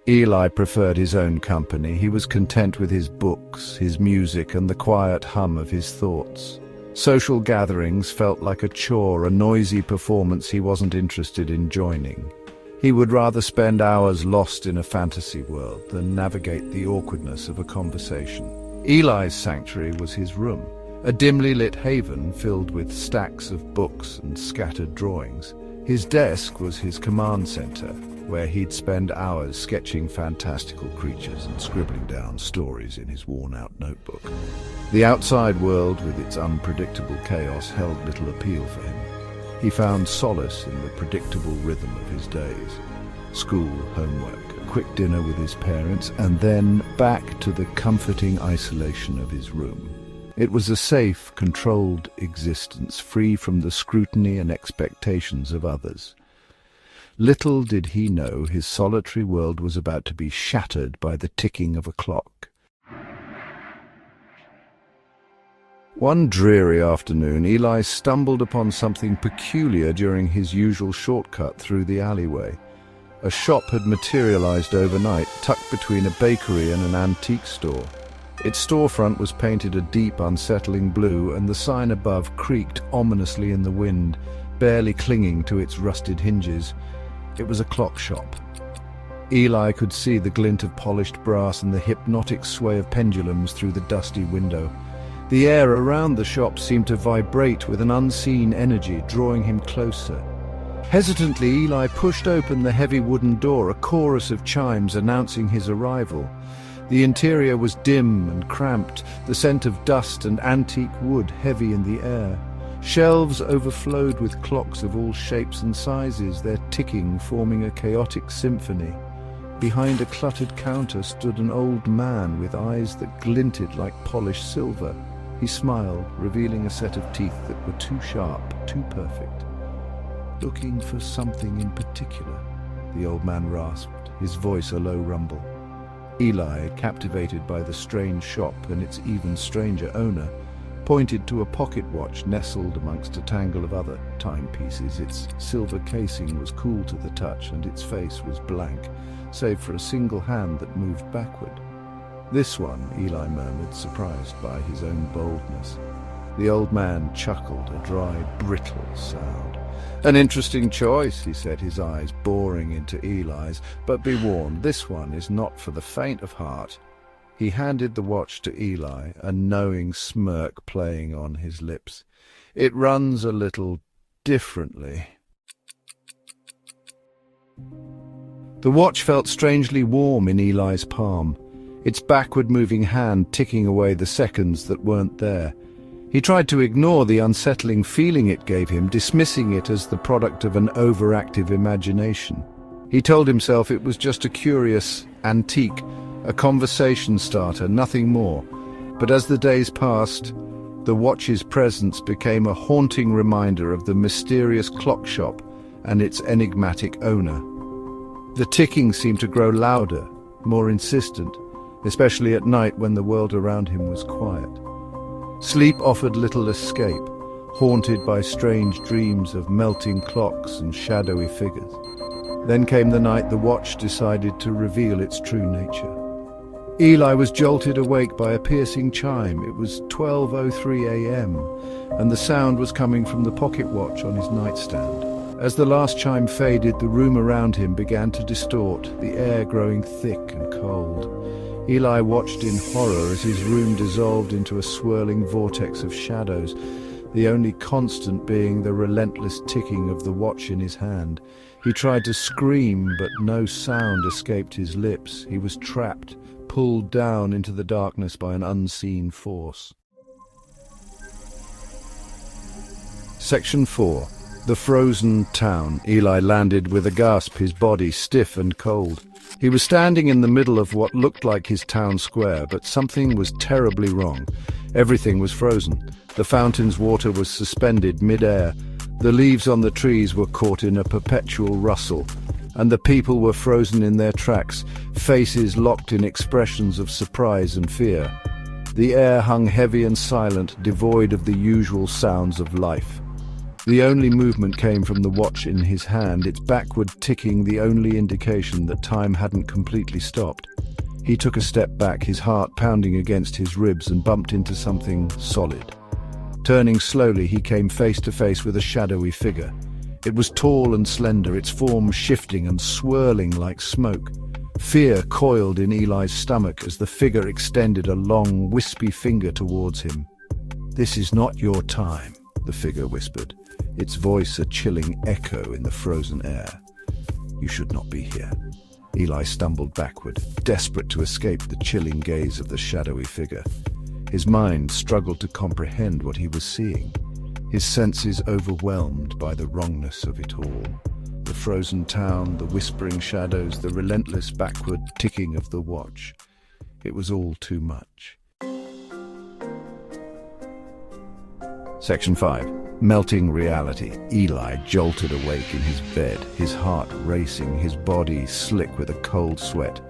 Eli preferred his own company. He was content with his books, his music, and the quiet hum of his thoughts. Social gatherings felt like a chore, a noisy performance he wasn't interested in joining. He would rather spend hours lost in a fantasy world than navigate the awkwardness of a conversation. Eli's sanctuary was his room, a dimly lit haven filled with stacks of books and scattered drawings. His desk was his command center, where he'd spend hours sketching fantastical creatures and scribbling down stories in his worn-out notebook. The outside world, with its unpredictable chaos, held little appeal for him. He found solace in the predictable rhythm of his days. School, homework, a quick dinner with his parents, and then back to the comforting isolation of his room. It was a safe, controlled existence, free from the scrutiny and expectations of others. Little did he know his solitary world was about to be shattered by the ticking of a clock. One dreary afternoon, Eli stumbled upon something peculiar during his usual shortcut through the alleyway. A shop had materialized overnight, tucked between a bakery and an antique store. Its storefront was painted a deep, unsettling blue, and the sign above creaked ominously in the wind, barely clinging to its rusted hinges. It was a clock shop. Eli could see the glint of polished brass and the hypnotic sway of pendulums through the dusty window. The air around the shop seemed to vibrate with an unseen energy, drawing him closer. Hesitantly, Eli pushed open the heavy wooden door, a chorus of chimes announcing his arrival. The interior was dim and cramped, the scent of dust and antique wood heavy in the air. Shelves overflowed with clocks of all shapes and sizes, their ticking forming a chaotic symphony. Behind a cluttered counter stood an old man with eyes that glinted like polished silver. He smiled, revealing a set of teeth that were too sharp, too perfect. "Looking for something in particular?" the old man rasped, his voice a low rumble. Eli, captivated by the strange shop and its even stranger owner, pointed to a pocket watch nestled amongst a tangle of other timepieces. Its silver casing was cool to the touch, and its face was blank, save for a single hand that moved backward. "This one," Eli murmured, surprised by his own boldness. The old man chuckled, a dry, brittle sound. "An interesting choice," he said, his eyes boring into Eli's, "but be warned, this one is not for the faint of heart." He handed the watch to Eli, a knowing smirk playing on his lips. "It runs a little differently." The watch felt strangely warm in Eli's palm, its backward-moving hand ticking away the seconds that weren't there. He tried to ignore the unsettling feeling it gave him, dismissing it as the product of an overactive imagination. He told himself it was just a curious antique, a conversation starter, nothing more. But as the days passed, the watch's presence became a haunting reminder of the mysterious clock shop and its enigmatic owner. The ticking seemed to grow louder, more insistent, especially at night when the world around him was quiet. Sleep offered little escape, haunted by strange dreams of melting clocks and shadowy figures. Then came the night the watch decided to reveal its true nature. Eli was jolted awake by a piercing chime. It was 12:03 a.m., and the sound was coming from the pocket watch on his nightstand. As the last chime faded, the room around him began to distort, the air growing thick and cold. Eli watched in horror as his room dissolved into a swirling vortex of shadows, the only constant being the relentless ticking of the watch in his hand. He tried to scream, but no sound escaped his lips. He was trapped, pulled down into the darkness by an unseen force. Section 4. The Frozen Town. Eli landed with a gasp, his body stiff and cold. He was standing in the middle of what looked like his town square, but something was terribly wrong. Everything was frozen. The fountain's water was suspended mid-air. The leaves on the trees were caught in a perpetual rustle, and the people were frozen in their tracks, faces locked in expressions of surprise and fear. The air hung heavy and silent, devoid of the usual sounds of life. The only movement came from the watch in his hand, its backward ticking the only indication that time hadn't completely stopped. He took a step back, his heart pounding against his ribs, and bumped into something solid. Turning slowly, he came face to face with a shadowy figure. It was tall and slender, its form shifting and swirling like smoke. Fear coiled in Eli's stomach as the figure extended a long, wispy finger towards him. "This is not your time," the figure whispered, its voice a chilling echo in the frozen air. "You should not be here." Eli stumbled backward, desperate to escape the chilling gaze of the shadowy figure. His mind struggled to comprehend what he was seeing, his senses overwhelmed by the wrongness of it all. The frozen town, the whispering shadows, the relentless backward ticking of the watch. It was all too much. Section 5. Melting reality. Eli jolted awake in his bed, his heart racing, his body slick with a cold sweat.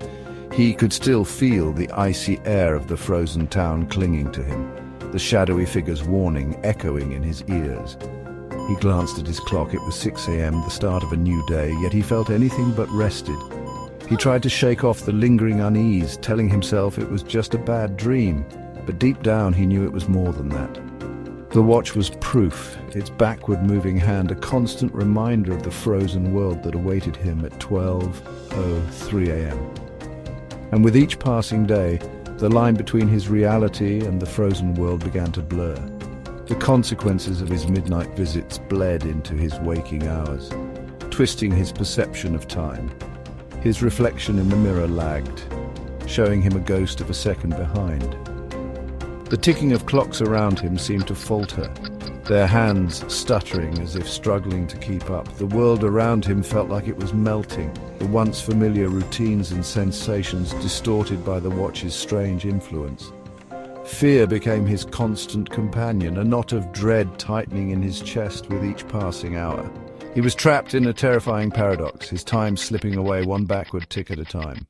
He could still feel the icy air of the frozen town clinging to him, the shadowy figure's warning echoing in his ears. He glanced at his clock. It was 6 a.m., the start of a new day, yet he felt anything but rested. He tried to shake off the lingering unease, telling himself it was just a bad dream, but deep down he knew it was more than that. The watch was proof, its backward-moving hand a constant reminder of the frozen world that awaited him at 12:03 a.m. And with each passing day, the line between his reality and the frozen world began to blur. The consequences of his midnight visits bled into his waking hours, twisting his perception of time. His reflection in the mirror lagged, showing him a ghost of a second behind. The ticking of clocks around him seemed to falter, their hands stuttering as if struggling to keep up. The world around him felt like it was melting, the once familiar routines and sensations distorted by the watch's strange influence. Fear became his constant companion, a knot of dread tightening in his chest with each passing hour. He was trapped in a terrifying paradox, his time slipping away one backward tick at a time.